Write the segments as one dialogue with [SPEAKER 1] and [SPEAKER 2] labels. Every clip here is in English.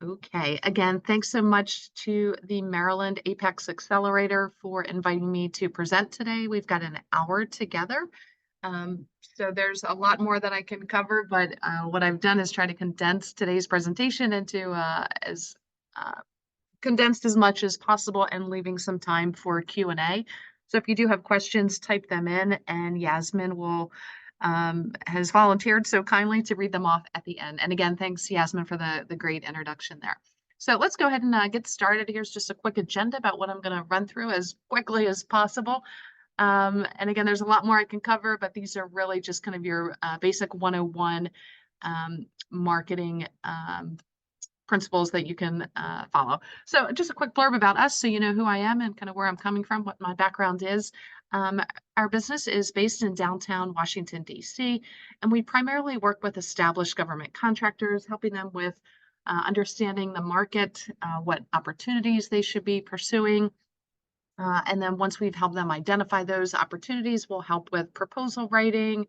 [SPEAKER 1] Okay, again, thanks so much to the Maryland Apex Accelerator for inviting me to present today. We've got an hour together. So there's a lot more that I can cover, but what I've done is try to condense today's presentation into as uh, condensed as much as possible and leaving some time for Q&A. So if you do have questions, type them in, and Yasmin will has volunteered so kindly to read them off at the end. And again, thanks Yasmin for the great introduction there. So let's go ahead and get started. Here's just a quick agenda about what I'm going to run through as quickly as possible. And again, there's a lot more I can cover, but these are really just kind of your basic 101 marketing principles that you can follow. So just a quick blurb about us so you know who I am and kind of where I'm coming from, what my background is. Our business is based in downtown Washington, D.C., and we primarily work with established government contractors, helping them with understanding the market, what opportunities they should be pursuing. And then once we've helped them identify those opportunities, we'll help with proposal writing,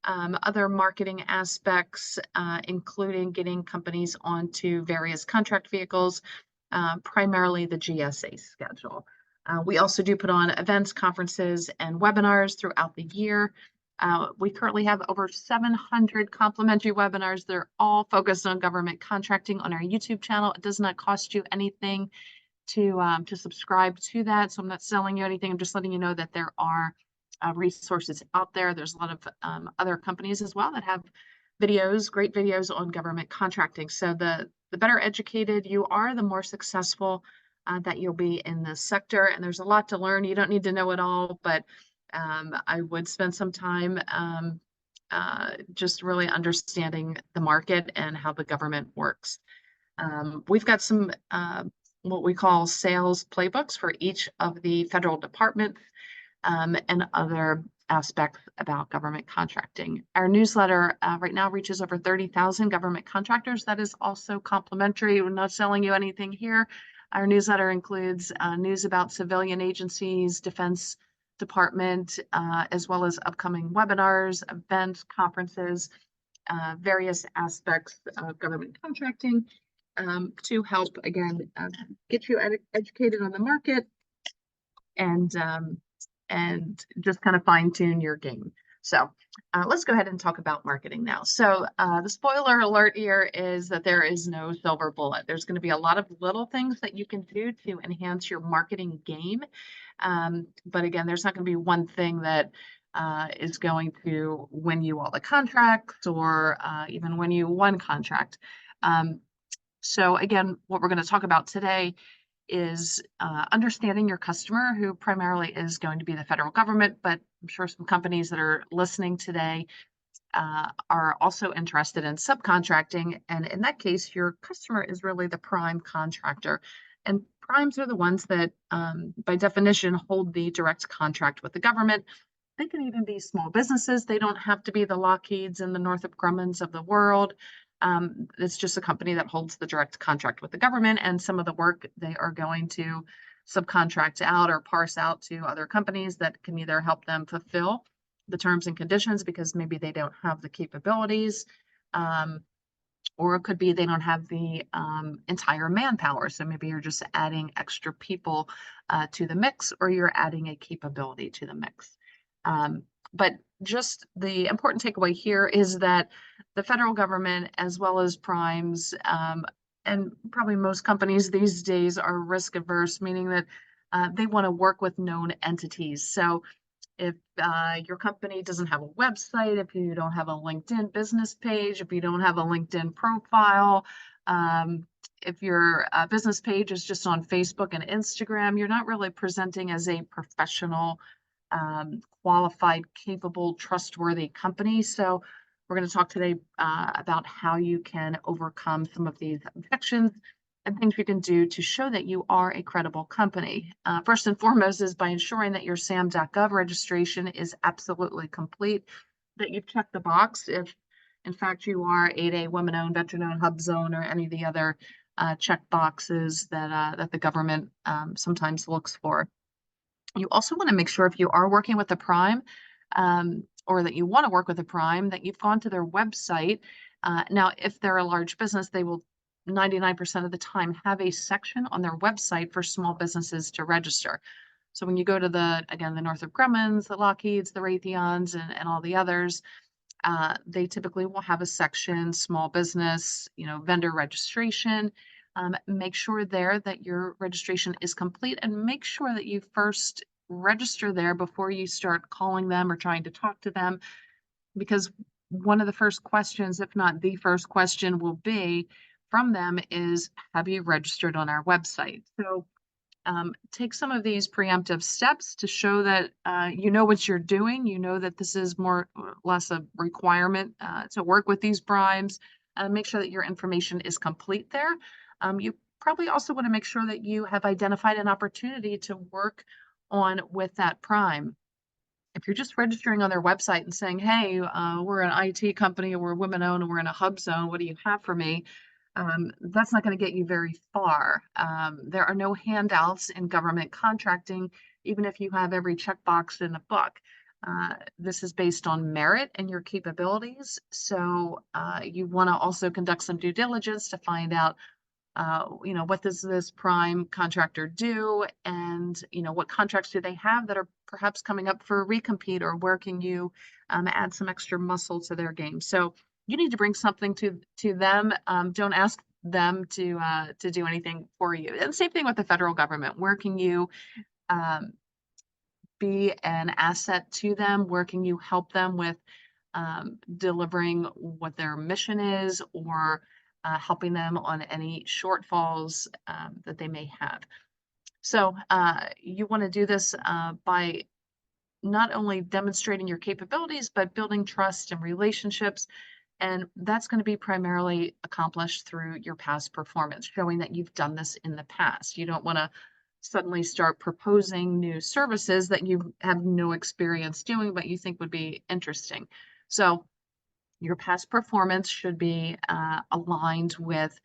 [SPEAKER 1] other marketing aspects, including getting companies onto various contract vehicles, primarily the GSA schedule. We also do put on events, conferences, and webinars throughout the year. We currently have over 700 complimentary webinars. They're all focused on government contracting on our YouTube channel. It does not cost you anything to subscribe to that. So I'm not selling you anything. I'm just letting you know that there are resources out there. There's a lot of other companies as well that have videos, great videos on government contracting. So the better educated you are, the more successful that you'll be in this sector. And there's a lot to learn. You don't need to know it all, but I would spend some time just really understanding the market and how the government works. We've got some what we call sales playbooks for each of the federal departments and other aspects about government contracting. Our newsletter right now reaches over 30,000 government contractors. That is also complimentary. We're not selling you anything here. Our newsletter includes news about civilian agencies, Defense Department, as well as upcoming webinars, events, conferences, various aspects of government contracting to help, again, get you educated on the market and just kind of fine tune your game. So let's go ahead and talk about marketing now. So the spoiler alert here is that there is no silver bullet. There's going to be a lot of little things that you can do to enhance your marketing game. But again, there's not going to be one thing that is going to win you all the contracts or even win you one contract. So again, what we're going to talk about today is understanding your customer, who primarily is going to be the federal government, but I'm sure some companies that are listening today are also interested in subcontracting. And in that case, your customer is really the prime contractor. And primes are the ones that, by definition, hold the direct contract with the government. They can even be small businesses. They don't have to be the Lockheeds and the Northrop Grummans of the world. It's just a company that holds the direct contract with the government, and some of the work they are going to subcontract out or parse out to other companies that can either help them fulfill the terms and conditions because maybe they don't have the capabilities, or it could be they don't have the entire manpower. So maybe you're just adding extra people to the mix, or you're adding a capability to the mix. But just the important takeaway here is that the federal government, as well as primes, and probably most companies these days, are risk averse, meaning that they want to work with known entities. So if your company doesn't have a website, if you don't have a LinkedIn business page, if you don't have a LinkedIn profile, if your business page is just on Facebook and Instagram, you're not really presenting as a professional, qualified, capable, trustworthy company. So we're going to talk today about how you can overcome some of these objections and things you can do to show that you are a credible company. First and foremost is by ensuring that your SAM.gov registration is absolutely complete, that you've checked the box if, in fact, you are 8A, women-owned, veteran-owned, HUBZone, or any of the other check boxes that the government sometimes looks for. You also want to make sure if you are working with a prime or that you want to work with a prime, that you've gone to their website. Now, if they're a large business, they will 99% of the time have a section on their website for small businesses to register. So when you go to again, the Northrop Grumman's, the Lockheed's, the Raytheons, and all the others, they typically will have a section, small business, vendor registration. Make sure there that your registration is complete, and make sure that you first register there before you start calling them or trying to talk to them, because one of the first questions, if not the first question, will be from them is, have you registered on our website? So take some of these preemptive steps to show that you know what you're doing. You know that this is more or less a requirement to work with these primes. Make sure that your information is complete there. You probably also want to make sure that you have identified an opportunity to work on with that prime. If you're just registering on their website and saying, hey, we're an IT company, or we're women owned, and we're in a hub zone, what do you have for me? That's not going to get you very far. There are no handouts in government contracting, even if you have every checkbox in the book. This is based on merit and your capabilities. So you want to also conduct some due diligence to find out what does this prime contractor do, and what contracts do they have that are perhaps coming up for a recompete, or where can you add some extra muscle to their game. So you need to bring something to them. Don't ask them to do anything for you. And same thing with the federal government. Where can you um, be an asset to them? Where can you help them with delivering what their mission is, or helping them on any shortfalls that they may have? So you want to do this by not only demonstrating your capabilities, but building trust and relationships. And that's going to be primarily accomplished through your past performance, showing that you've done this in the past. You don't want to suddenly start proposing new services that you have no experience doing, but you think would be interesting. So your past performance should be aligned with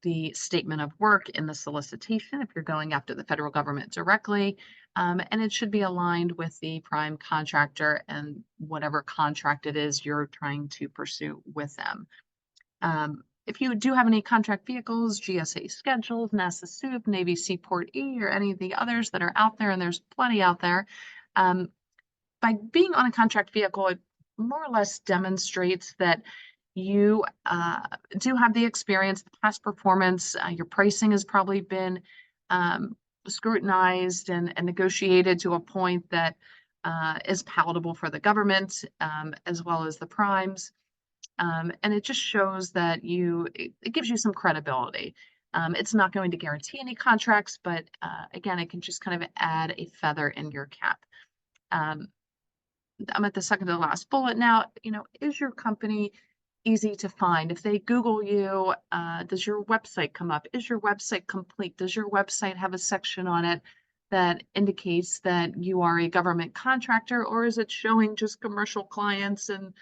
[SPEAKER 1] the statement of work in the solicitation if you're going after the federal government directly. And it should be aligned with the prime contractor and whatever contract it is you're trying to pursue with them. If you do have any contract vehicles, GSA schedules, NASA SOUP, Navy Seaport E, or any of the others that are out there, and there's plenty out there, by being on a contract vehicle, it more or less demonstrates that you do have the experience, the past performance. Your pricing has probably been scrutinized and negotiated to a point that is palatable for the government, as well as the primes. And it just shows that it gives you some credibility. It's not going to guarantee any contracts, but again, it can just kind of add a feather in your cap. I'm at the second to the last bullet now. Is your company easy to find? If they Google you, does your website come up? Is your website complete? Does your website have a section on it that indicates that you are a government contractor, or is it showing just commercial clients and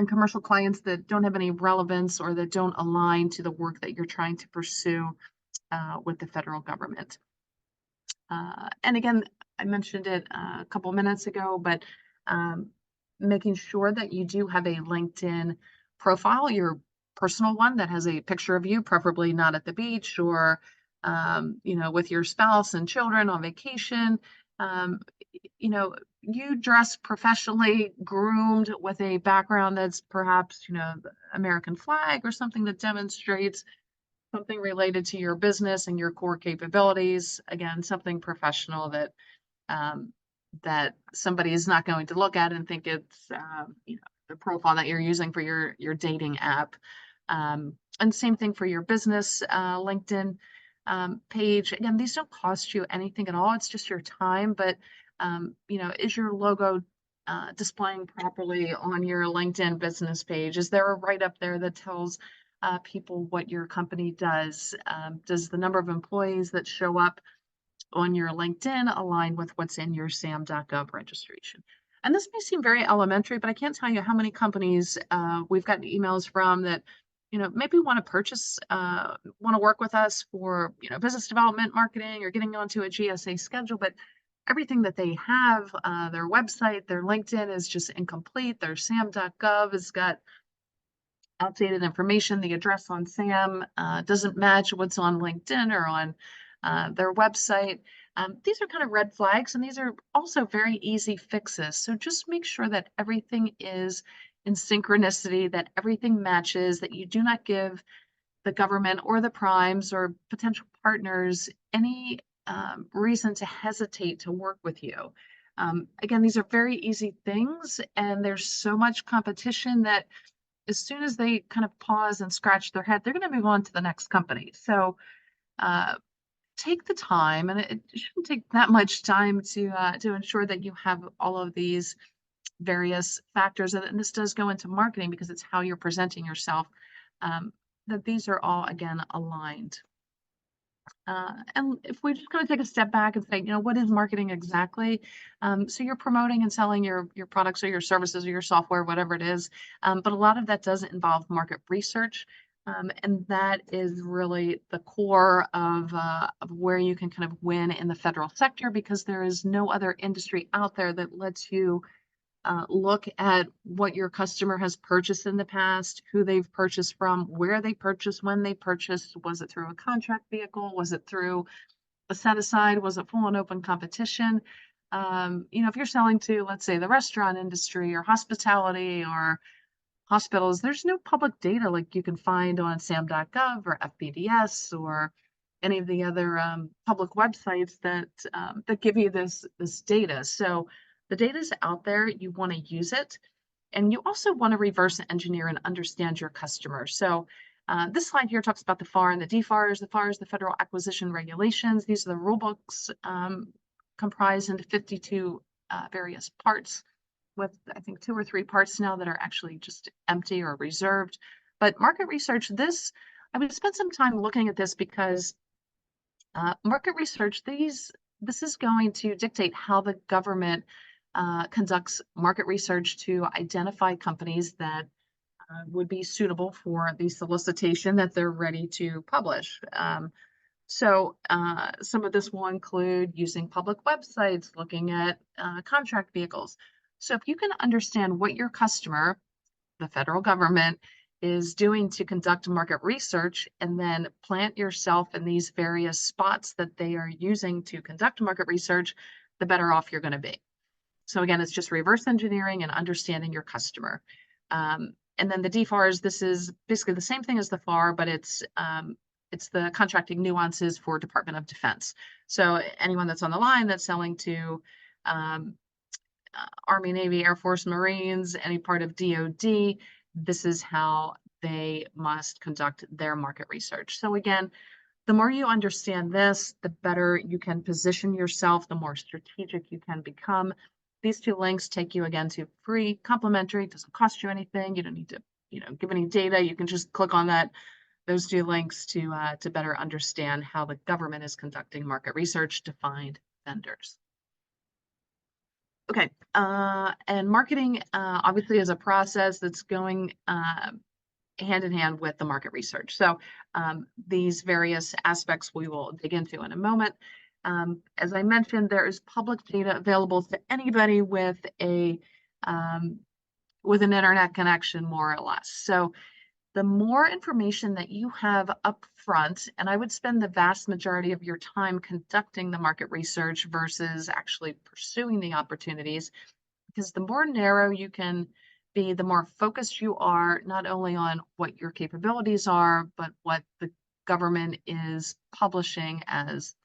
[SPEAKER 1] commercial clients that don't have any relevance or that don't align to the work that you're trying to pursue with the federal government? And again, I mentioned it a couple minutes ago, but making sure that you do have a LinkedIn profile, your personal one that has a picture of you, preferably not at the beach or, with your spouse and children on vacation. You dress professionally, groomed, with a background that's perhaps, the American flag or something that demonstrates something related to your business and your core capabilities. Again, something professional that somebody is not going to look at and think it's the profile that you're using for your dating app. And same thing for your business LinkedIn page. Again, these don't cost you anything at all. It's just your time. But is your logo displaying properly on your LinkedIn business page? Is there a write-up there that tells people what your company does? Does the number of employees that show up on your LinkedIn align with what's in your SAM.gov registration? And this may seem very elementary, but I can't tell you how many companies we've gotten emails from that, maybe want to want to work with us for, business development, marketing, or getting onto a GSA schedule, but everything that they have, their website, their LinkedIn is just incomplete. Their SAM.gov has got outdated information, the address on SAM doesn't match what's on LinkedIn or on their website. These are kind of red flags, and these are also very easy fixes. So just make sure that everything is in synchronicity, that everything matches, that you do not give the government or the primes or potential partners any reason to hesitate to work with you. Again, these are very easy things, and there's so much competition that as soon as they kind of pause and scratch their head, they're going to move on to the next company. So uh, take the time, and it shouldn't take that much time to ensure that you have all of these various factors. And this does go into marketing because it's how you're presenting yourself. Um, that these are all again aligned. And if we just kind of take a step back and say, what is marketing exactly? So you're promoting and selling your products or your services or your software, whatever it is. But a lot of that does involve market research. And that is really the core of where you can kind of win in the federal sector, because there is no other industry out there that lets you look at what your customer has purchased in the past, who they've purchased from, where they purchased, when they purchased. Was it through a contract vehicle? Was it through a set aside? Was it full and open competition? If you're selling to, let's say, the restaurant industry or hospitality or hospitals, there's no public data like you can find on SAM.gov or FBDS or any of the other public websites that give you this data. So the data is out there. You want to use it, and you also want to reverse engineer and understand your customer. So this slide here talks about the FAR and the DFARs. The FAR is the Federal Acquisition Regulations. These are the rule books comprised into 52 various parts, with I think 2 or 3 parts now that are actually just empty or reserved. But market research, I would spend some time looking at this because market research, this is going to dictate how the government conducts market research to identify companies that would be suitable for the solicitation that they're ready to publish. So some of this will include using public websites, looking at contract vehicles. So if you can understand what your customer, the federal government, is doing to conduct market research, and then plant yourself in these various spots that they are using to conduct market research, the better off you're going to be. So again, it's just reverse engineering and understanding your customer. And then the DFARs, this is basically the same thing as the FAR, but it's the contracting nuances for Department of Defense. So anyone that's on the line that's selling to Army, Navy, Air Force, Marines, any part of DoD, this is how they must conduct their market research. So again, the more you understand this, the better you can position yourself, the more strategic you can become. These 2 links take you again to free, complimentary, doesn't cost you anything. You don't need to, give any data. You can just click on those 2 links to better understand how the government is conducting market research to find vendors. Okay, and marketing obviously is a process that's going hand in hand with the market research. So these various aspects we will dig into in a moment. As I mentioned, there is public data available to anybody with an internet connection, more or less. So the more information that you have up front, and I would spend the vast majority of your time conducting the market research versus actually pursuing the opportunities, because the more narrow you can be, the more focused you are, not only on what your capabilities are, but what the government is publishing as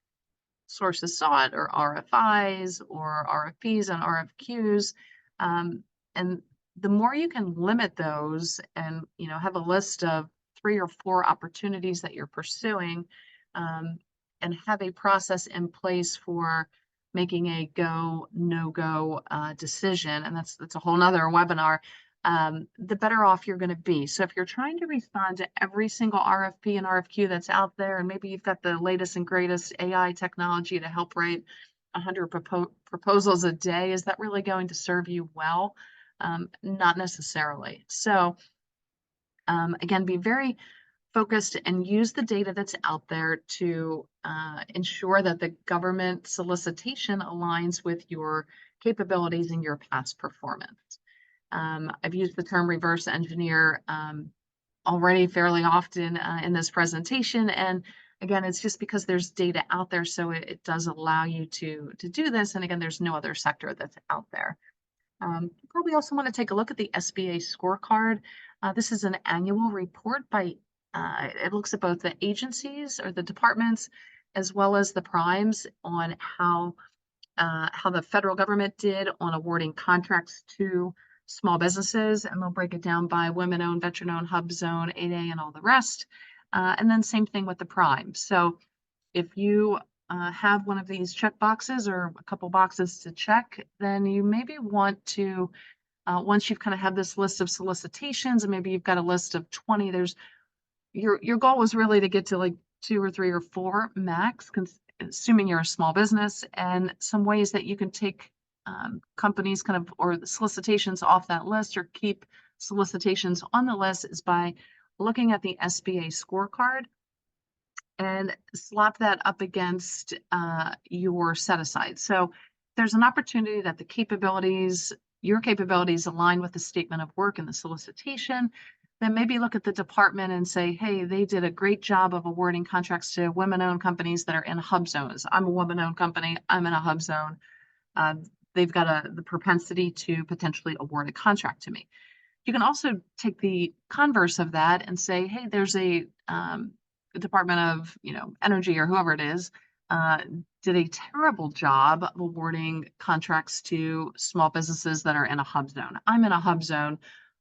[SPEAKER 1] sources sought or RFIs or RFPs and RFQs. And the more you can limit those and have a list of 3 or 4 opportunities that you're pursuing, and have a process in place for making a go, no-go decision, and that's a whole nother webinar, the better off you're going to be. So if you're trying to respond to every single RFP and RFQ that's out there, and maybe you've got the latest and greatest AI technology to help write 100 proposals a day, is that really going to serve you well? Not necessarily. So again, be very focused and use the data that's out there to ensure that the government solicitation aligns with your capabilities and your past performance. I've used the term reverse engineer already fairly often in this presentation. And again, it's just because there's data out there, so it does allow you to do this. And again, there's no other sector that's out there. You probably also want to take a look at the SBA scorecard. This is an annual report by, it looks at both the agencies or the departments as well as the primes on how the federal government did on awarding contracts to small businesses, and they'll break it down by women-owned, veteran-owned, hub zone, 8A, and all the rest. And then same thing with the prime. So if you have one of these check boxes or a couple boxes to check, then you maybe want to, once you've kind of had this list of solicitations and maybe you've got a list of 20, there's your goal was really to get to like 2 or 3 or 4 max, assuming you're a small business, and some ways that you can take companies kind of or the solicitations off that list or keep solicitations on the list is by looking at the SBA scorecard and slap that up against your set aside. So there's an opportunity that the capabilities, your capabilities align with the statement of work and the solicitation. Then maybe look at the department and say, hey, they did a great job of awarding contracts to women-owned companies that are in hub zones. I'm a woman-owned company. I'm in a hub zone. They've got the propensity to potentially award a contract to me. You can also take the converse of that and say, hey, there's a Department of Energy or whoever it is did a terrible job of awarding contracts to small businesses that are in a hub zone. I'm in a hub zone.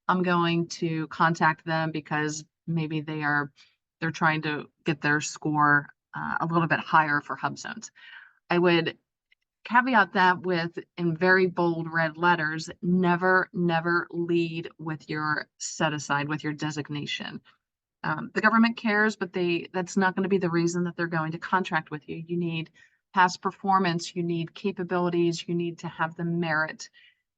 [SPEAKER 1] I'm going to contact them because maybe they're trying to get their score a little bit higher for hub zones. I would caveat that with, in very bold red letters, never lead with your set aside, with your designation. The government cares, but that's not going to be the reason that they're going to contract with you. You need past performance, you need capabilities, you need to have the merit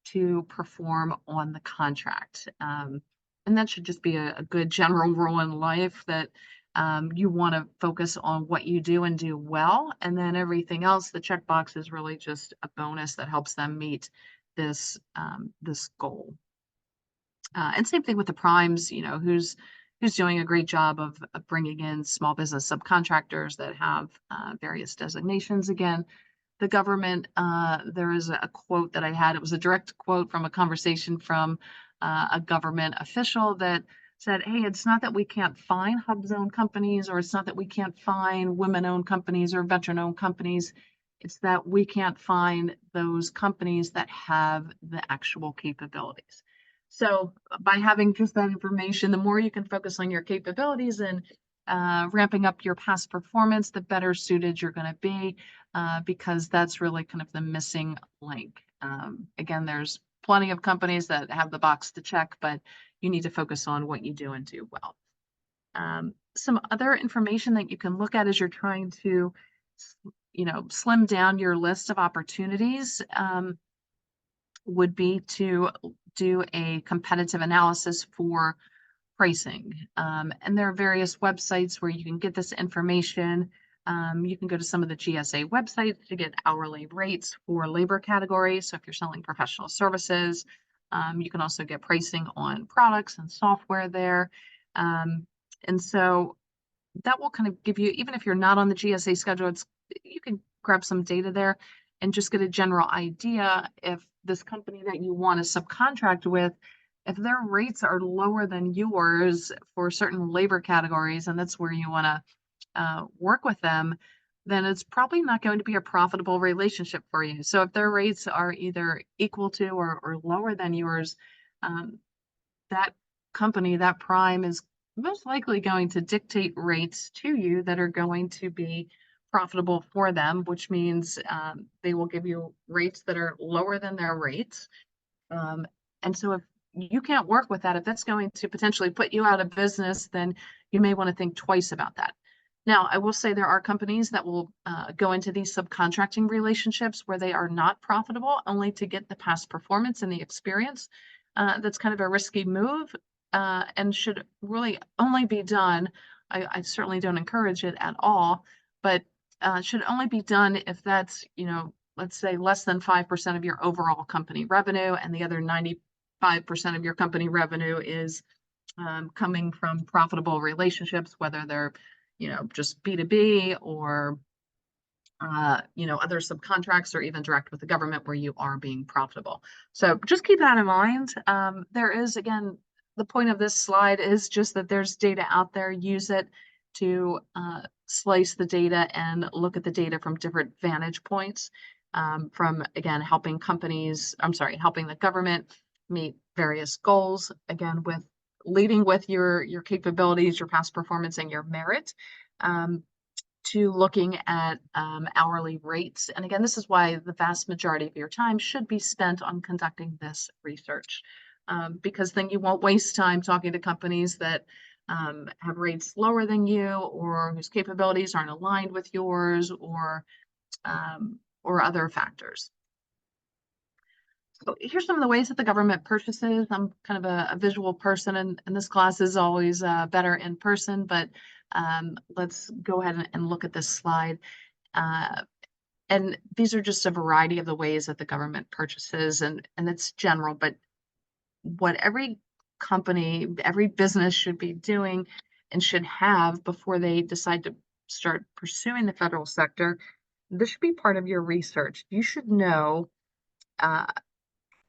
[SPEAKER 1] to perform on the contract. And that should just be a good general rule in life, that you want to focus on what you do and do well. And then everything else, the checkbox is really just a bonus that helps them meet this goal. And same thing with the primes, who's doing a great job of bringing in small business subcontractors that have various designations. Again, the government, there is a quote that I had. It was a direct quote from a conversation from a government official that said, hey, it's not that we can't find hub zone companies, or it's not that we can't find women-owned companies or veteran-owned companies. It's that we can't find those companies that have the actual capabilities. So by having just that information, the more you can focus on your capabilities and ramping up your past performance, the better suited you're going to be, because that's really kind of the missing link. Again, there's plenty of companies that have the box to check, but you need to focus on what you do and do well. Some other information that you can look at as you're trying to, slim down your list of opportunities would be to do a competitive analysis for pricing. And there are various websites where you can get this information. You can go to some of the GSA websites to get hourly rates for labor categories. So if you're selling professional services, you can also get pricing on products and software there. And so that will kind of give you, even if you're not on the GSA schedule, you can grab some data there and just get a general idea if this company that you want to subcontract with, if their rates are lower than yours for certain labor categories, and that's where you want to work with them, then it's probably not going to be a profitable relationship for you. So if their rates are either equal to or lower than yours, that company, that prime, is most likely going to dictate rates to you that are going to be profitable for them, which means they will give you rates that are lower than their rates. And so if you can't work with that, if that's going to potentially put you out of business, then you may want to think twice about that. Now, I will say there are companies that will go into these subcontracting relationships where they are not profitable, only to get the past performance and the experience. That's kind of a risky move, and should really only be done. I certainly don't encourage it at all, but should only be done if that's, let's say less than 5% of your overall company revenue, and the other 95% of your company revenue is coming from profitable relationships, whether they're, just B2B or, other subcontracts or even direct with the government where you are being profitable. So just keep that in mind. There is, again, the point of this slide is just that there's data out there. Use it to slice the data and look at the data from different vantage points, from, again, helping the government meet various goals, again, with leading with your capabilities, your past performance, and your merit, to looking at hourly rates. And again, this is why the vast majority of your time should be spent on conducting this research, because then you won't waste time talking to companies that have rates lower than you, or whose capabilities aren't aligned with yours, or other factors. So here's some of the ways that the government purchases. I'm kind of a visual person, and this class is always better in person, but let's go ahead and look at this slide. And these are just a variety of the ways that the government purchases, and it's general, but what every company, every business should be doing and should have before they decide to start pursuing the federal sector, this should be part of your research. You should know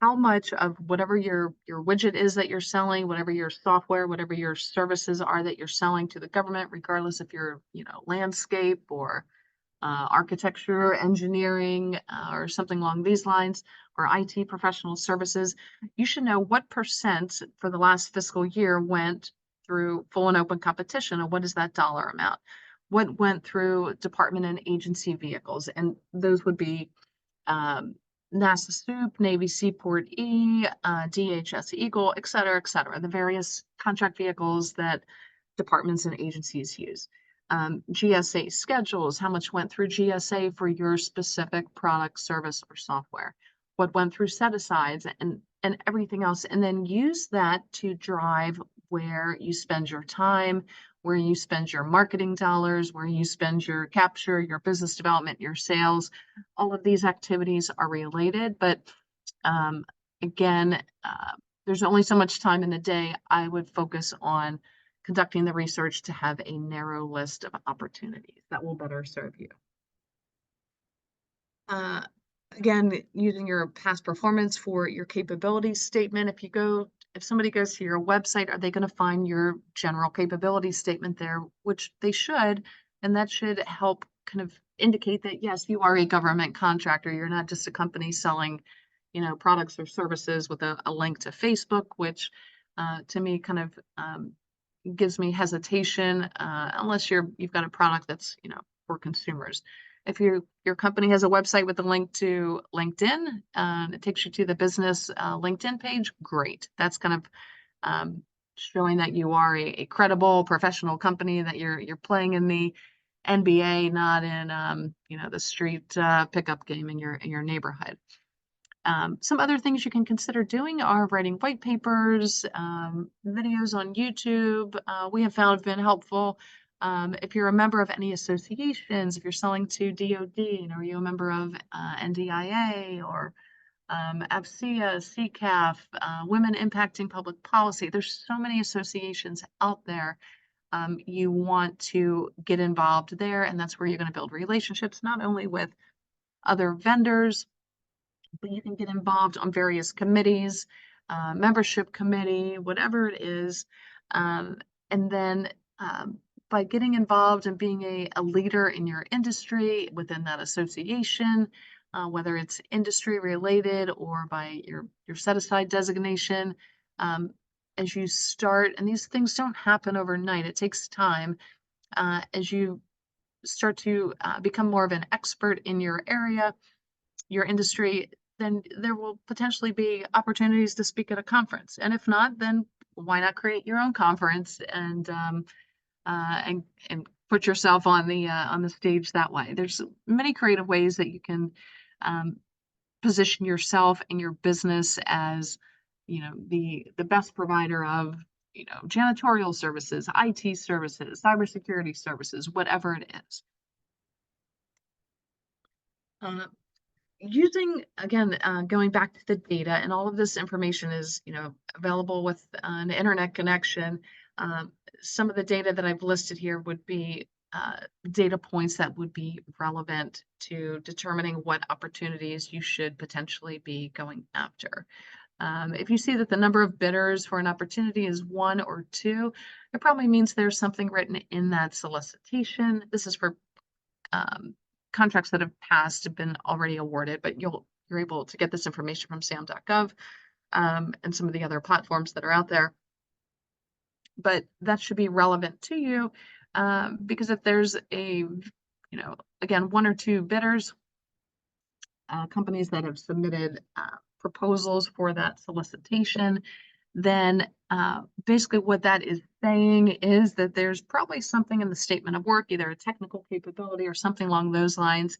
[SPEAKER 1] how much of whatever your widget is that you're selling, whatever your software, whatever your services are that you're selling to the government, regardless if you're, landscape or architecture, engineering, or something along these lines, or IT professional services, you should know what percent for the last fiscal year went through full and open competition, and what is that dollar amount? What went through department and agency vehicles? And those would be NASA SOUP, Navy Seaport E, DHS Eagle, et cetera, the various contract vehicles that departments and agencies use. GSA schedules, how much went through GSA for your specific product, service, or software? What went through set-asides and everything else? And then use that to drive where you spend your time, where you spend your marketing dollars, where you spend your capture, your business development, your sales. All of these activities are related, but again, there's only so much time in the day. I would focus on conducting the research to have a narrow list of opportunities that will better serve you. Again, using your past performance for your capabilities statement. If somebody goes to your website, are they going to find your general capabilities statement there, which they should, and that should help kind of indicate that, yes, you are a government contractor. You're not just a company selling, products or services with a link to Facebook, which to me kind of gives me hesitation, unless you've got a product that's, for consumers. If your company has a website with a link to LinkedIn, it takes you to the business LinkedIn page, great. That's kind of showing that you are a credible professional company, that you're playing in the NBA, not in the street pickup game in your neighborhood. Some other things you can consider doing are writing white papers, videos on YouTube. We have found been helpful. If you're a member of any associations, if you're selling to DoD, are you a member of NDIA or AFCEA, CCAF, Women Impacting Public Policy? There's so many associations out there. You want to get involved there, and that's where you're going to build relationships, not only with other vendors, but you can get involved on various committees, membership committee, whatever it is. And then by getting involved and being a leader in your industry within that association, whether it's industry related or by your set-aside designation, as you start, and these things don't happen overnight, it takes time, as you start to become more of an expert in your area, your industry, then there will potentially be opportunities to speak at a conference. And if not, then why not create your own conference and put yourself on the stage that way. There's many creative ways that you can position yourself and your business as, the best provider of, janitorial services, IT services, cybersecurity services, whatever it is. using, again, going back to the data, and all of this information is, available with an internet connection. Um, some of the data that I've listed here would be data points that would be relevant to determining what opportunities you should potentially be going after. If you see that the number of bidders for an opportunity is 1 or 2, it probably means there's something written in that solicitation. This is for um, contracts that have passed, have been already awarded, but you're able to get this information from sam.gov, and some of the other platforms that are out there. But that should be relevant to you, because if there's again, 1 or 2 bidders, companies that have submitted proposals for that solicitation, then basically what that is saying is that there's probably something in the statement of work, either a technical capability or something along those lines,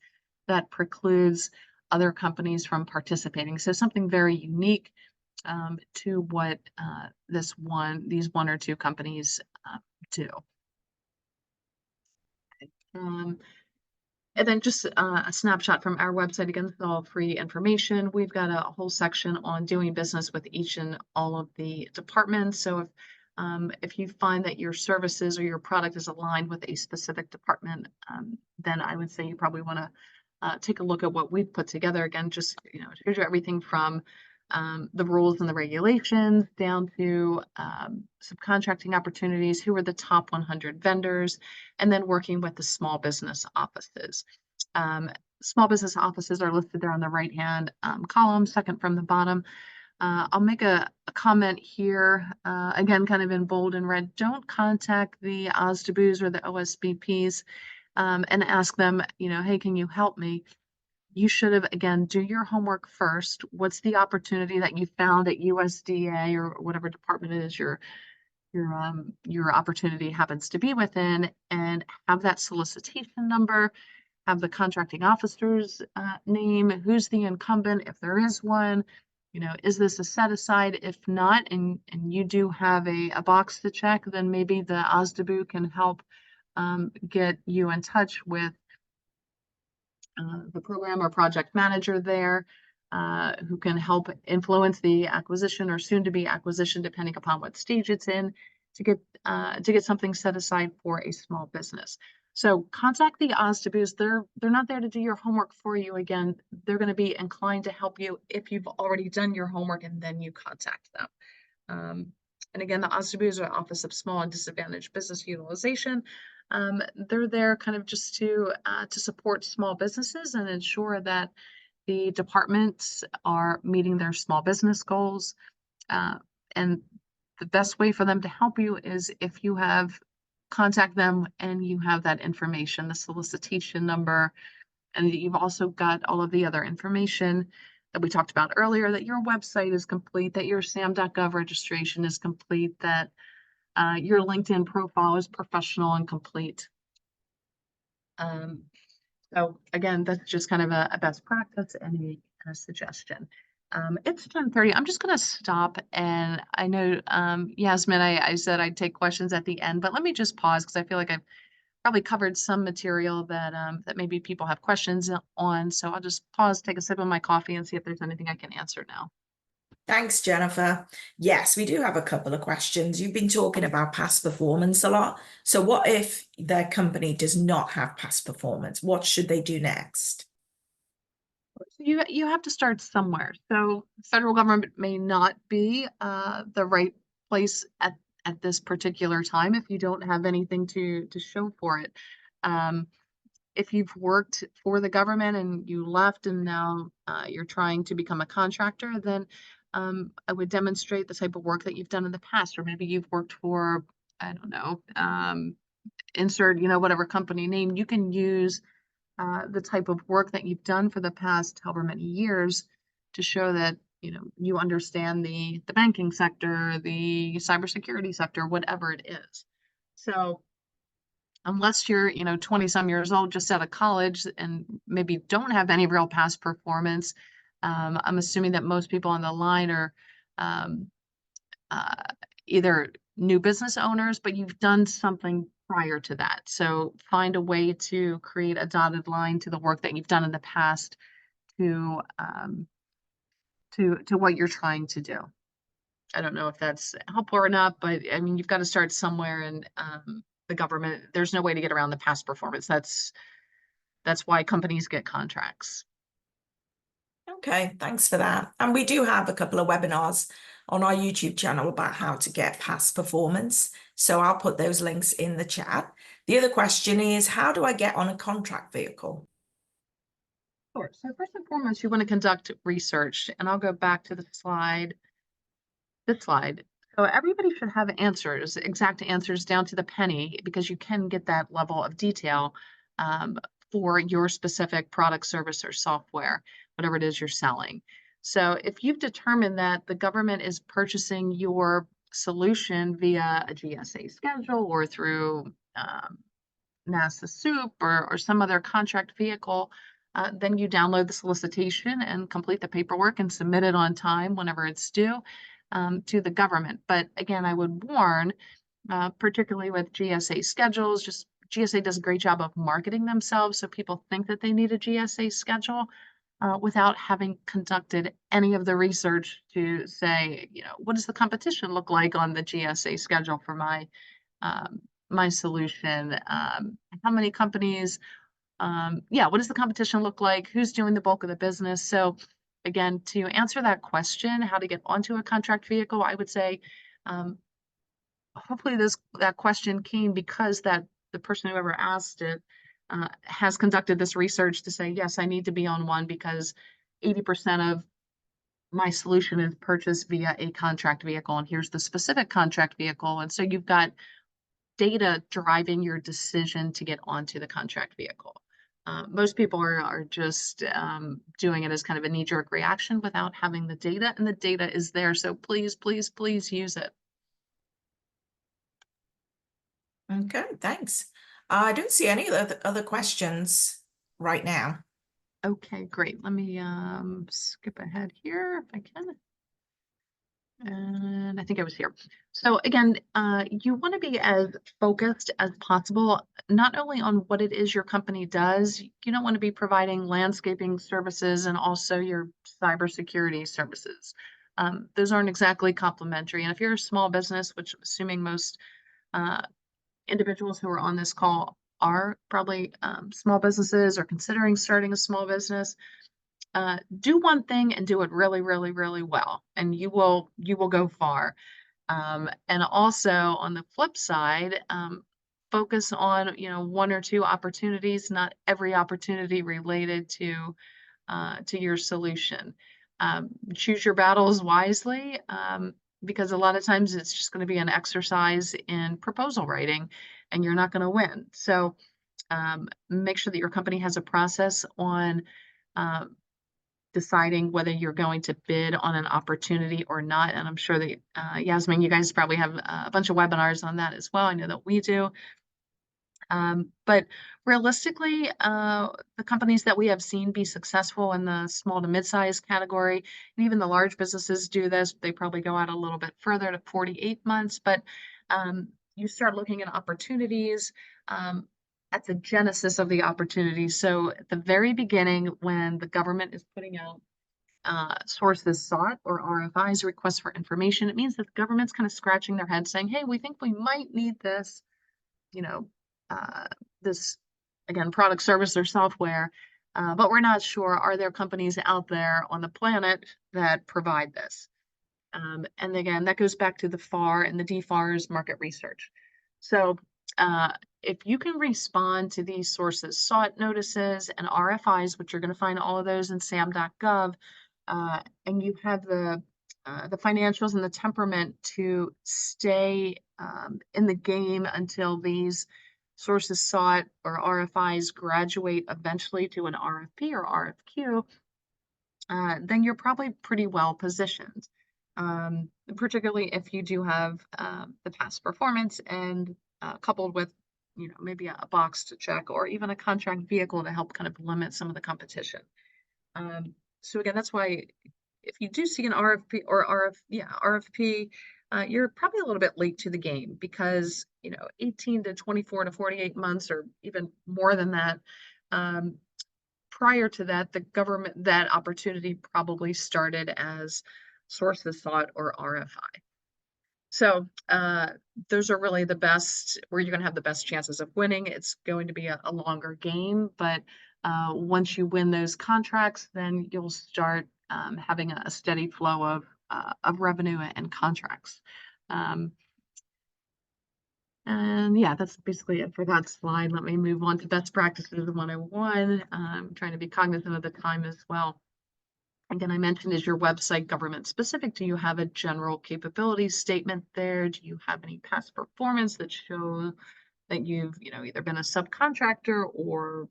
[SPEAKER 1] that precludes other companies from participating. So something very unique to what these 1 or 2 companies do. Um, And then just a snapshot from our website. Again, this is all free information. We've got a whole section on doing business with each and all of the departments. So if you find that your services or your product is aligned with a specific department, then I would say you probably want to take a look at what we've put together. Again, just it shows you everything from the rules and the regulations down to subcontracting opportunities, who are the top 100 vendors, and then working with the small business offices. Um, Small business offices are listed there on the right-hand column, second from the bottom. I'll make a comment here, again, kind of in bold and red. Don't contact the OSDBUs or the OSBPs and ask them, hey, can you help me? You should have, again, do your homework first. What's the opportunity that you found at USDA or whatever department it is your opportunity happens to be within, and have that solicitation number, have the contracting officer's name, who's the incumbent, if there is one, is this a set aside? If not, and you do have a box to check, then maybe the OSDBU can help get you in touch with the program or project manager there, who can help influence the acquisition or soon to be acquisition, depending upon what stage it's in, to get something set aside for a small business. So contact the OSDBUs. They're not there to do your homework for you. Again, they're going to be inclined to help you if you've already done your homework and then you contact them. And again, the OSDBUs are Office of Small and Disadvantaged Business Utilization. They're there kind of just to support small businesses and ensure that the departments are meeting their small business goals. And the best way for them to help you is if you contact them and you have that information, the solicitation number, and you've also got all of the other information that we talked about earlier, that your website is complete, that your sam.gov registration is complete, that your LinkedIn profile is professional and complete. So again, that's just kind of a best practice and a suggestion. It's 10:30. I'm just going to stop, and I know, Yasmin, I said I'd take questions at the end, but let me just pause because I feel like I've probably covered some material that maybe people have questions on. So I'll just pause, take a sip of my coffee, and see if there's anything I can answer now.
[SPEAKER 2] Thanks, Jennifer. Yes, we do have a couple of questions. You've been talking about past performance a lot. So what if their company does not have past performance? What should they do next?
[SPEAKER 1] You have to start somewhere. So federal government may not be the right place at this particular time if you don't have anything to show for it. If you've worked for the government and you left and now you're trying to become a contractor, then I would demonstrate the type of work that you've done in the past, or maybe you've worked for, I don't know, insert, whatever company name. You can use the type of work that you've done for the past however many years to show that you understand the banking sector, the cybersecurity sector, whatever it is. So unless you're 20 some years old, just out of college, and maybe don't have any real past performance, I'm assuming that most people on the line are either new business owners, but you've done something prior to that. So find a way to create a dotted line to the work that you've done in the past to what you're trying to do. I don't know if that's helpful or not, but I mean, you've got to start somewhere, and the government, there's no way to get around the past performance. That's why companies get contracts.
[SPEAKER 2] Okay, thanks for that. And we do have a couple of webinars on our YouTube channel about how to get past performance. So I'll put those links in the chat. The other question is, how do I get on a contract vehicle?
[SPEAKER 1] Sure. So first and foremost, you want to conduct research, and I'll go back to the slide. This slide. So everybody should have answers, exact answers down to the penny, because you can get that level of detail um, for your specific product, service, or software, whatever it is you're selling. So if you've determined that the government is purchasing your solution via a GSA schedule or through NASA SOUP or some other contract vehicle, then you download the solicitation and complete the paperwork and submit it on time whenever it's due to the government. But again, I would warn, particularly with GSA schedules, just GSA does a great job of marketing themselves, so people think that they need a GSA schedule without having conducted any of the research to say, what does the competition look like on the GSA schedule for um, my solution? How many companies? What does the competition look like? Who's doing the bulk of the business? So again, to answer that question, how to get onto a contract vehicle, I would say, hopefully that question came because the person who ever asked it has conducted this research to say, yes, I need to be on one because 80% of my solution is purchased via a contract vehicle, and here's the specific contract vehicle. And so you've got data driving your decision to get onto the contract vehicle. Most people are just doing it as kind of a knee-jerk reaction without having the data, and the data is there. So please, please, please use it.
[SPEAKER 2] Okay, thanks. I don't see any other questions right now.
[SPEAKER 1] Okay, great. Let me skip ahead here if I can. And I think I was here. So again, you want to be as focused as possible, not only on what it is your company does. You don't want to be providing landscaping services and also your cybersecurity services. Those aren't exactly complementary. And if you're a small business, which I'm assuming most uh, individuals who are on this call are probably small businesses or considering starting a small business, do one thing and do it really, really, really well, and you will go far. And also on the flip side, focus on one or two opportunities, not every opportunity related to your solution. Choose your battles wisely, because a lot of times it's just going to be an exercise in proposal writing, and you're not going to win. So make sure that your company has a process on um, deciding whether you're going to bid on an opportunity or not. And I'm sure that, Yasmin, you guys probably have a bunch of webinars on that as well. I know that we do. But realistically, the companies that we have seen be successful in the small to mid-sized category, and even the large businesses do this, they probably go out a little bit further to 48 months. But you start looking at opportunities at the genesis of the opportunity. So at the very beginning, when the government is putting out sources sought or RFIs, requests for information, it means that the government's kind of scratching their head saying, hey, we think we might need this, you know, uh, this, again, product, service, or software, but we're not sure. Are there companies out there on the planet that provide this? And again, that goes back to the FAR and the DFAR's market research. So if you can respond to these sources sought notices and RFIs, which you're going to find all of those in sam.gov, and you have the financials and the temperament to stay in the game until these sources sought or RFIs graduate eventually to an RFP or RFQ, then you're probably pretty well positioned. Particularly if you do have the past performance and coupled with, maybe a box to check or even a contract vehicle to help kind of limit some of the competition. So again, that's why if you do see an RFP or RFP, you're probably a little bit late to the game because 18 to 24 to 48 months or even more than that, prior to that, that opportunity probably started as sources sought or RFI. So those are really the best where you're going to have the best chances of winning. It's going to be a longer game, but once you win those contracts, then you'll start having a steady flow of revenue and contracts. And yeah, that's basically it for that slide. Let me move on to best practices 101. I'm trying to be cognizant of the time as well. Again, I mentioned, is your website government specific? Do you have a general capabilities statement there? Do you have any past performance that show that you've, either been a subcontractor or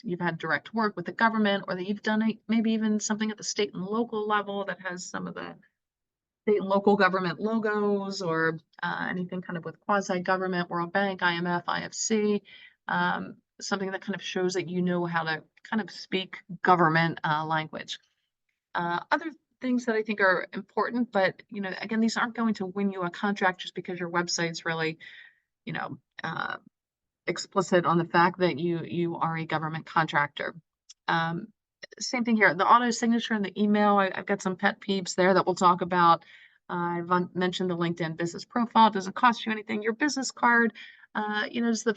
[SPEAKER 1] you've had direct work with the government, or that you've done maybe even something at the state and local level that has some of the state and local government logos, or anything kind of with quasi-government, World Bank, IMF, IFC, something that kind of shows that you know how to kind of speak government language. Other things that I think are important, but again, these aren't going to win you a contract just because your website's really, you know, uh, explicit on the fact that you are a government contractor. Same thing here, the auto signature and the email. I've got some pet peeves there that we'll talk about. I've mentioned the LinkedIn business profile. It doesn't cost you anything. Your business card, does the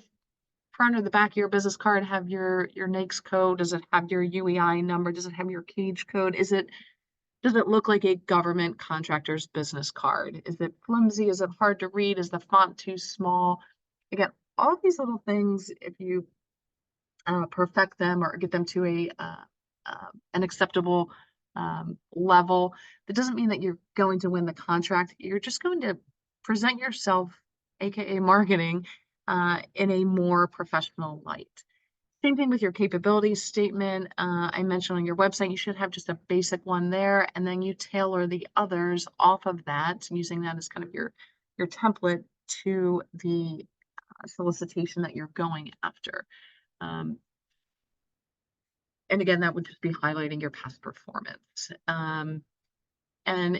[SPEAKER 1] front or the back of your business card have your NAICS code? Does it have your UEI number? Does it have your cage code? Does it look like a government contractor's business card? Is it flimsy? Is it hard to read? Is the font too small? Again, all these little things, if you perfect them or get them to an acceptable level, that doesn't mean that you're going to win the contract. You're just going to present yourself, aka marketing, in a more professional light. Same thing with your capabilities statement. I mentioned on your website, you should have just a basic one there, and then you tailor the others off of that, using that as kind of your template to the solicitation that you're going after. And again, that would just be highlighting your past performance. And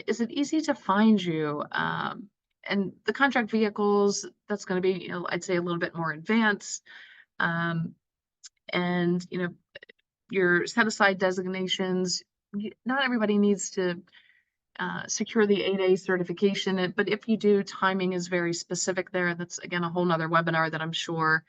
[SPEAKER 1] is it easy to find you? And the contract vehicles, that's going to be, I'd say a little bit more advanced. And, your set aside designations, not everybody needs to secure the 8A certification, but if you do, timing is very specific there. That's, again, a whole nother webinar that I'm sure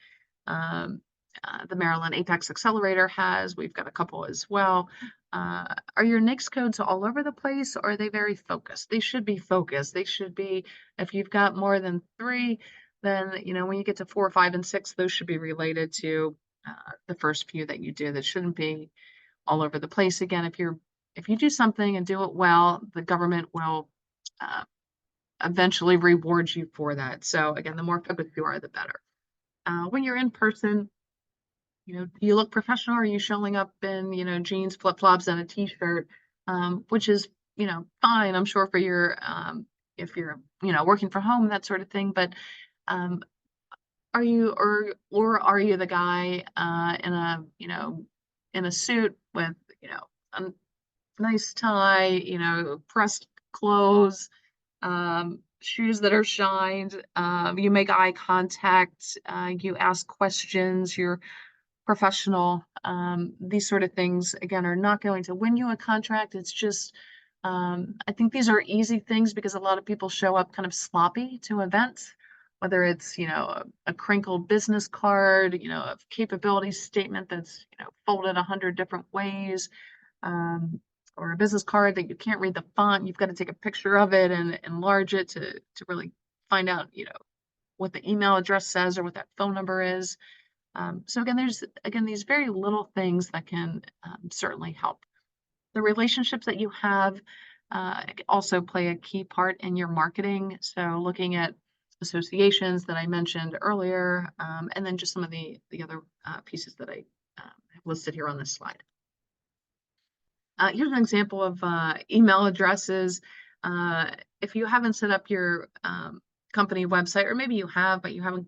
[SPEAKER 1] the Maryland Apex Accelerator has. We've got a couple as well. Are your NAICS codes all over the place, or are they very focused? They should be focused. They should be, if you've got more than 3, then, when you get to 4, 5, and 6, those should be related to the first few that you do. That shouldn't be all over the place. Again, if you do something and do it well, the government will eventually reward you for that. So again, the more focused you are, the better. When you're in person, do you look professional? Or are you showing up in, jeans, flip-flops, and a t-shirt, which is, fine, I'm sure, for your, if you're, working from home, that sort of thing. But are you, or are you the guy in a suit with, a nice tie, pressed clothes, shoes that are shined, you make eye contact, you ask questions, you're professional. These sort of things, again, are not going to win you a contract. It's just, I think these are easy things because a lot of people show up kind of sloppy to events, whether it's, a crinkled business card, a capability statement that's, folded 100 different ways, or a business card that you can't read the font. You've got to take a picture of it and enlarge it to really find out, what the email address says or what that phone number is. So again, there's these very little things that can certainly help. The relationships that you have also play a key part in your marketing. So looking at associations that I mentioned earlier, and then just some of the other pieces that I have listed here on this slide. Here's an example of email addresses. If you haven't set up your company website, or maybe you have, but you haven't,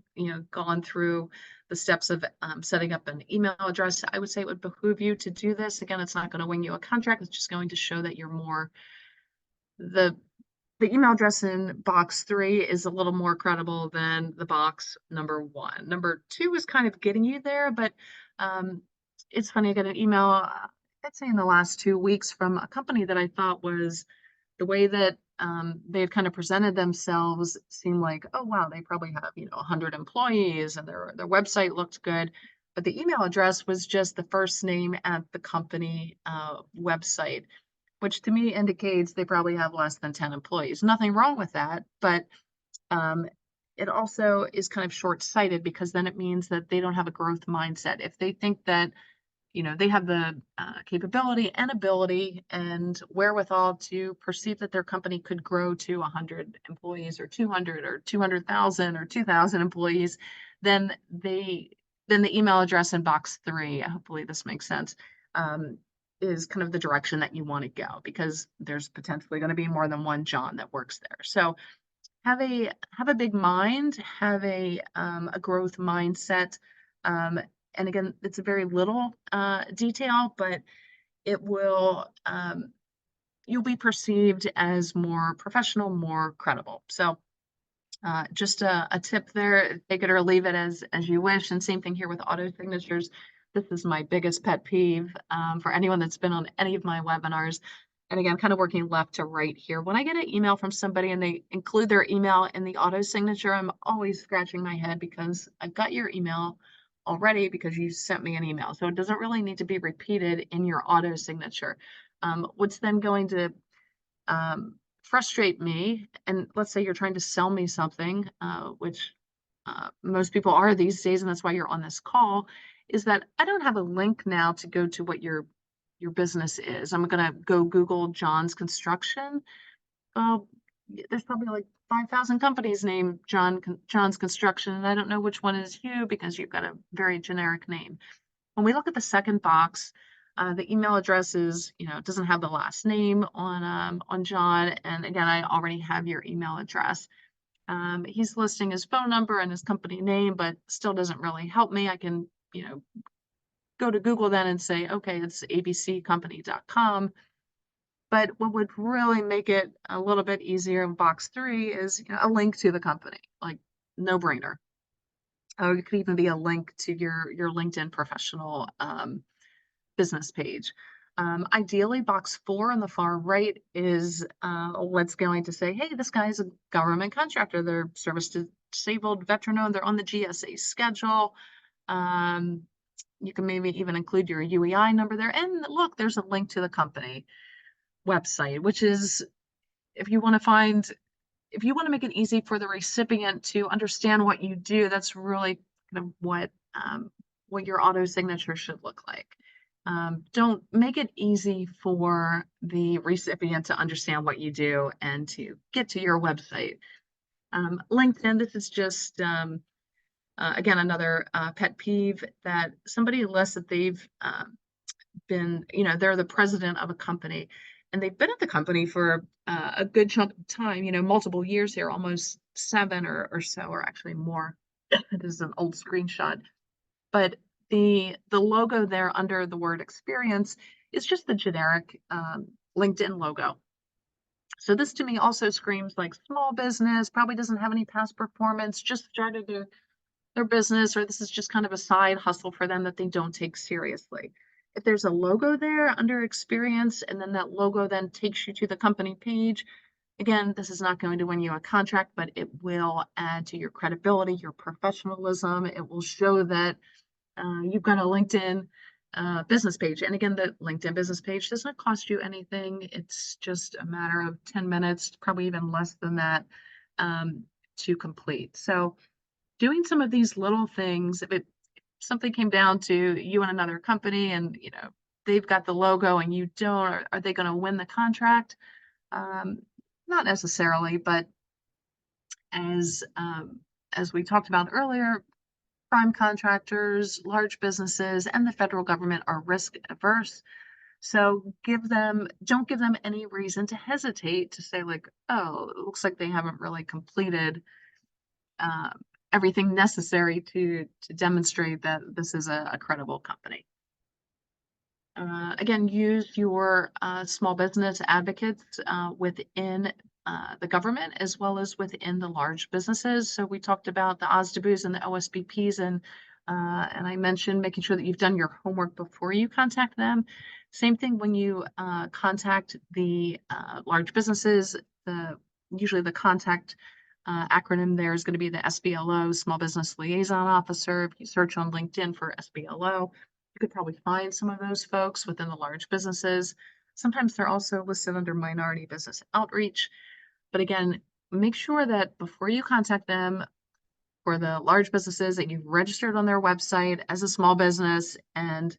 [SPEAKER 1] gone through the steps of setting up an email address, I would say it would behoove you to do this. Again, it's not going to win you a contract. It's just going to show that you're more, the email address in box 3 is a little more credible than the box number 1. Number 2 is kind of getting you there, but it's funny, I got an email, I'd say in the last 2 weeks from a company that I thought was the way that, they had kind of presented themselves seemed like, "Oh, wow, they probably have, 100 employees, and their website looked good." But the email address was just the first name at the company, website, which to me indicates they probably have less than 10 employees. Nothing wrong with that, but, um, it also is kind of short-sighted because then it means that they don't have a growth mindset. If they think that they have the capability and ability and wherewithal to perceive that their company could grow to 100 employees or 200 or 200,000 or 2,000 employees, then the email address in box three, hopefully this makes sense, um, is kind of the direction that you want to go because there's potentially going to be more than one John that works there. So have a big mind, have a growth mindset. Um, and again, it's a very little detail, but it will you'll be perceived as more professional, more credible. So just a tip there, take it or leave it as you wish. And same thing here with auto signatures. This is my biggest pet peeve for anyone that's been on any of my webinars. And again, kind of working left to right here. When I get an email from somebody and they include their email in the auto signature, I'm always scratching my head because I've got your email already because you sent me an email. So it doesn't really need to be repeated in your auto signature. What's then going to frustrate me, and let's say you're trying to sell me something, which most people are these days, and that's why you're on this call, is that I don't have a link now to go to what your business is. I'm gonna go Google John's Construction. Well, there's probably like 5,000 companies named John's Construction, and I don't know which one is you because you've got a very generic name. When we look at the second box, the email address is, doesn't have the last name on John. And again, I already have your email address. He's listing his phone number and his company name, but still doesn't really help me. I can, go to Google then and say, okay, it's abccompany.com. But what would really make it a little bit easier in box three is a link to the company, like no brainer. Or it could even be a link to your LinkedIn professional business page. Ideally, box four on the far right is what's going to say, hey, this guy's a government contractor. They're service disabled, veteran owned. They're on the GSA schedule. Um, you can maybe even include your UEI number there. And look, there's a link to the company website, which is if you want to find, if you want to make it easy for the recipient to understand what you do, that's really kind of what your auto signature should look like. Don't make it easy for the recipient to understand what you do and to get to your website. LinkedIn, this is just, again, another pet peeve that somebody lists that they've been, they're the president of a company and they've been at the company for a good chunk of time, multiple years here, almost 7 or so, or actually more. This is an old screenshot. But the logo there under the word experience is just the generic LinkedIn logo. So this to me also screams like small business, probably doesn't have any past performance, just started their business, or this is just kind of a side hustle for them that they don't take seriously. If there's a logo there under experience, and then that logo then takes you to the company page, again, this is not going to win you a contract, but it will add to your credibility, your professionalism. It will show that you've got a LinkedIn business page. And again, the LinkedIn business page does not cost you anything. It's just a matter of 10 minutes, probably even less than that, to complete. So doing some of these little things, if something came down to you and another company and, they've got the logo and you don't, are they going to win the contract? Not necessarily, but as, as we talked about earlier, prime contractors, large businesses, and the federal government are risk averse. So don't give them any reason to hesitate to say like, oh, it looks like they haven't really completed uh, everything necessary to demonstrate that this is a credible company. Again, use your small business advocates within the government as well as within the large businesses. So we talked about the OSDBUs and the OSBPs and And I mentioned making sure that you've done your homework before you contact them. Same thing when you contact the large businesses. Usually the contact acronym there is going to be the SBLO, Small Business Liaison Officer. If you search on LinkedIn for SBLO, you could probably find some of those folks within the large businesses. Sometimes they're also listed under Minority Business Outreach. But again, make sure that before you contact them, for the large businesses, that you've registered on their website as a small business, and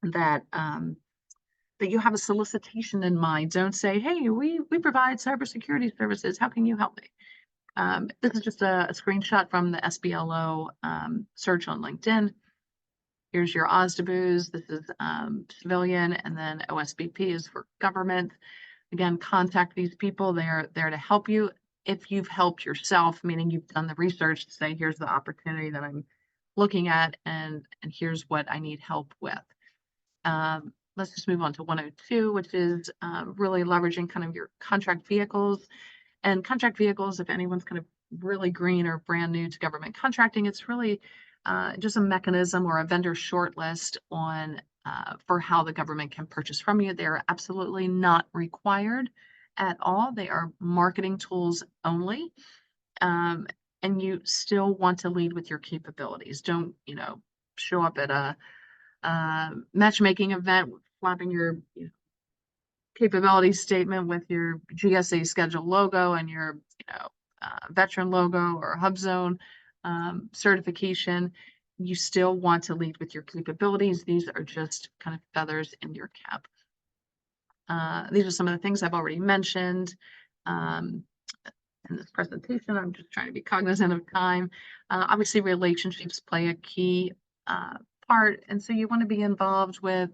[SPEAKER 1] that that you have a solicitation in mind. Don't say, "Hey, we provide cybersecurity services. How can you help me?" This is just a screenshot from the SBLO search on LinkedIn. Here's your OSDBUs. This is civilian, and then OSBP is for government. Again, contact these people. They're there to help you. If you've helped yourself, meaning you've done the research to say, here's the opportunity that I'm looking at, and here's what I need help with. Let's just move on to 102, which is really leveraging kind of your contract vehicles. And contract vehicles, if anyone's kind of really green or brand new to government contracting, it's really just a mechanism or a vendor shortlist on for how the government can purchase from you. They are absolutely not required at all. They are marketing tools only. And you still want to lead with your capabilities. Don't, show up at a matchmaking event flapping your capability statement with your GSA schedule logo and your, veteran logo or HubZone certification. You still want to lead with your capabilities. These are just kind of feathers in your cap. These are some of the things I've already mentioned in this presentation. I'm just trying to be cognizant of time. Obviously, relationships play a key part, and so you want to be involved with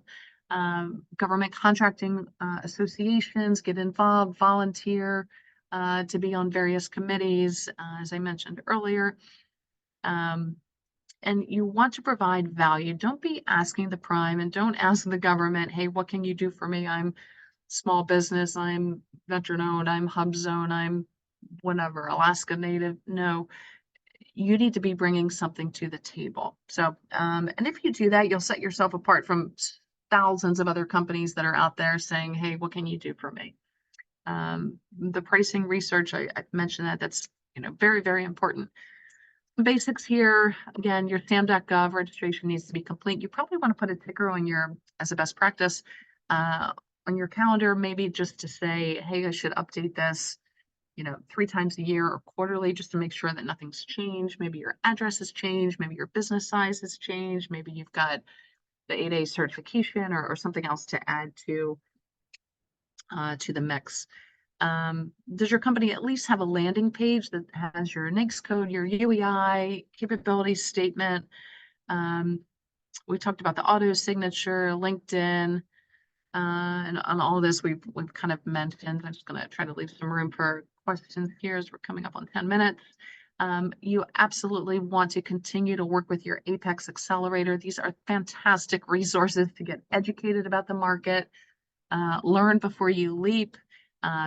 [SPEAKER 1] government contracting associations, get involved, volunteer to be on various committees, as I mentioned earlier. And you want to provide value. Don't be asking the prime and don't ask the government, hey, what can you do for me? I'm small business, I'm veteran owned, I'm HubZone, I'm whatever, Alaska Native. No, you need to be bringing something to the table. So, and if you do that, you'll set yourself apart from thousands of other companies that are out there saying, hey, what can you do for me? The pricing research, I mentioned that's, very, very important. Basics here, again, your SAM.gov registration needs to be complete. You probably want to put a ticker on as a best practice, on your calendar, maybe just to say, hey, I should update this, 3 times a year or quarterly, just to make sure that nothing's changed. Maybe your address has changed. Maybe your business size has changed. Maybe you've got the 8A certification or something else to add to the mix. Does your company at least have a landing page that has your NAICS code, your UEI, capability statement? We talked about the auto signature, LinkedIn, and on all of this we've kind of mentioned. I'm just going to try to leave some room for questions here as we're coming up on 10 minutes. You absolutely want to continue to work with your Apex Accelerator. These are fantastic resources to get educated about the market, learn before you leap.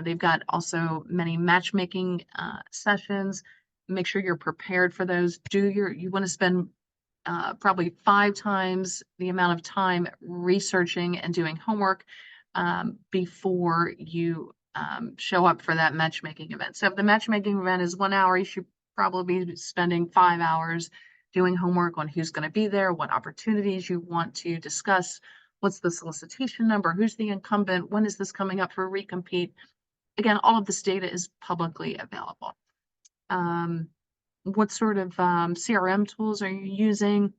[SPEAKER 1] They've got also many matchmaking sessions. Make sure you're prepared for those. You want to spend probably 5 times the amount of time researching and doing homework before you show up for that matchmaking event. So if the matchmaking event is 1 hour, you should probably be spending 5 hours doing homework on who's going to be there, what opportunities you want to discuss, what's the solicitation number, who's the incumbent, when is this coming up for recompete. Again, all of this data is publicly available. What sort of CRM tools are you using?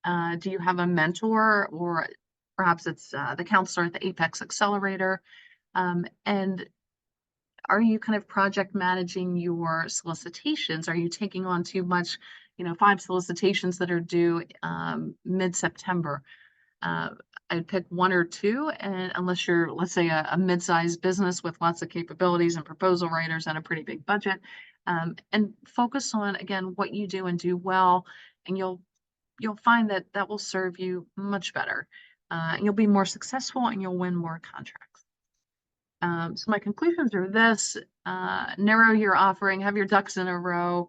[SPEAKER 1] Do you have a mentor, or perhaps it's the counselor at the Apex Accelerator? And are you kind of project managing your solicitations? Are you taking on too much, 5 solicitations that are due mid-September? I'd pick 1 or 2, and unless you're, let's say, a mid-sized business with lots of capabilities and proposal writers and a pretty big budget, and focus on, again, what you do and do well, and you'll find that will serve you much better. And you'll be more successful and you'll win more contracts. So my conclusions are this: narrow your offering, have your ducks in a row,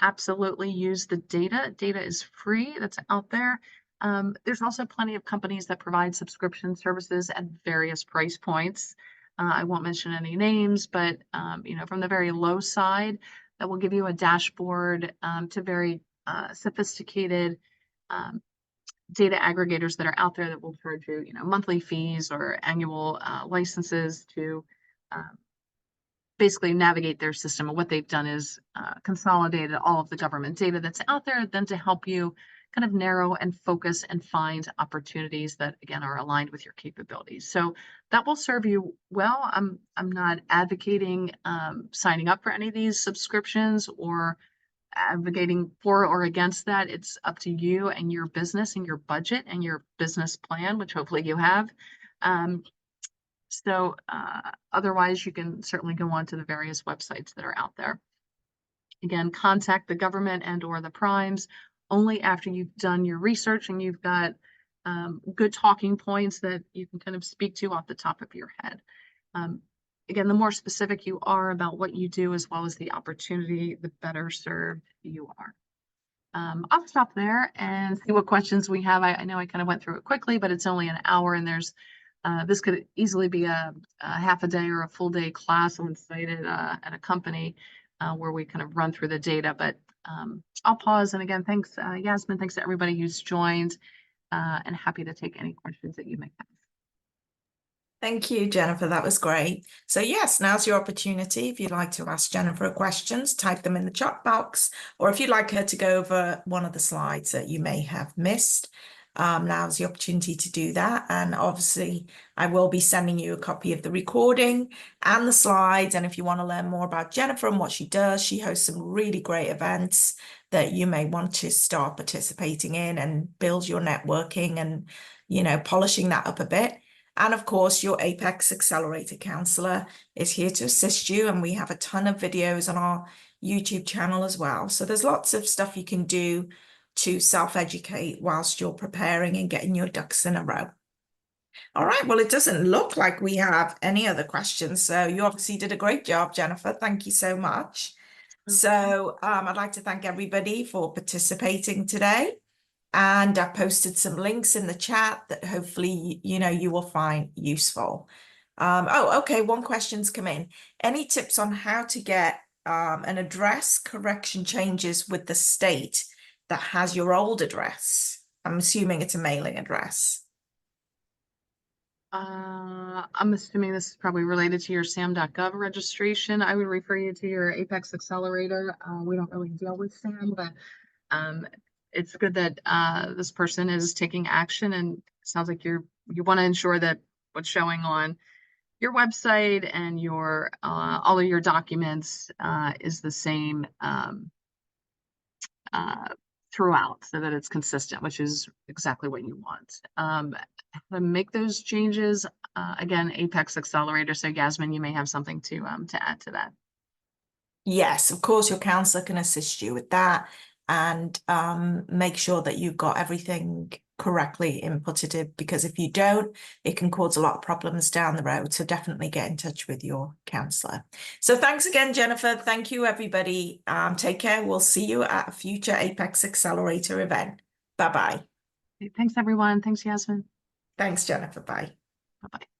[SPEAKER 1] Absolutely use the data. Data is free, that's out there. There's also plenty of companies that provide subscription services at various price points. I won't mention any names, but from the very low side, that will give you a dashboard to very sophisticated um, data aggregators that are out there that will charge you, monthly fees or annual licenses to basically navigate their system. And what they've done is consolidated all of the government data that's out there, then to help you kind of narrow and focus and find opportunities that again are aligned with your capabilities. So that will serve you well. I'm not advocating signing up for any of these subscriptions or advocating for or against that. It's up to you and your business and your budget and your business plan, which hopefully you have. Otherwise, you can certainly go on to the various websites that are out there. Again, contact the government and or the primes only after you've done your research and you've got good talking points that you can kind of speak to off the top of your head. Again, the more specific you are about what you do as well as the opportunity, the better served you are. I'll stop there and see what questions we have. I know I kind of went through it quickly, but it's only an hour and there's this could easily be a half a day or a full day class on site at a company where we kind of run through the data, but I'll pause. And again, thanks, Yasmin, thanks to everybody who's joined and happy to take any questions that you may have.
[SPEAKER 2] Thank you, Jennifer. That was great. So yes, now's your opportunity. If you'd like to ask Jennifer questions, type them in the chat box, or if you'd like her to go over one of the slides that you may have missed, now's the opportunity to do that. And obviously, I will be sending you a copy of the recording and the slides. And if you want to learn more about Jennifer and what she does, she hosts some really great events that you may want to start participating in and build your networking and, polishing that up a bit. And of course, your Apex Accelerator Counselor is here to assist you. And we have a ton of videos on our YouTube channel as well. So there's lots of stuff you can do to self-educate whilst you're preparing and getting your ducks in a row. All right, well, it doesn't look like we have any other questions. So you obviously did a great job, Jennifer. Thank you so much. Okay. So I'd like to thank everybody for participating today. And I posted some links in the chat that hopefully, you will find useful. Okay, one question's come in. Any tips on how to get an address correction changes with the state that has your old address? I'm assuming it's a mailing address.
[SPEAKER 1] I'm assuming this is probably related to your SAM.gov registration. I would refer you to your Apex Accelerator. We don't really deal with SAM, but it's good that this person is taking action, and it sounds like you want to ensure that what's showing on your website and your all of your documents is the same throughout, so that it's consistent, which is exactly what you want. To make those changes, again, Apex Accelerator. So Yasmin, you may have something to add to that.
[SPEAKER 2] Yes, of course, your counselor can assist you with that and make sure that you've got everything correctly inputted, because if you don't, it can cause a lot of problems down the road. So definitely get in touch with your counsellor. So thanks again, Jennifer. Thank you, everybody. Take care. We'll see you at a future Apex Accelerator event. Bye-bye.
[SPEAKER 1] Thanks, everyone. Thanks, Yasmin.
[SPEAKER 2] Thanks, Jennifer. Bye.
[SPEAKER 1] Bye-bye.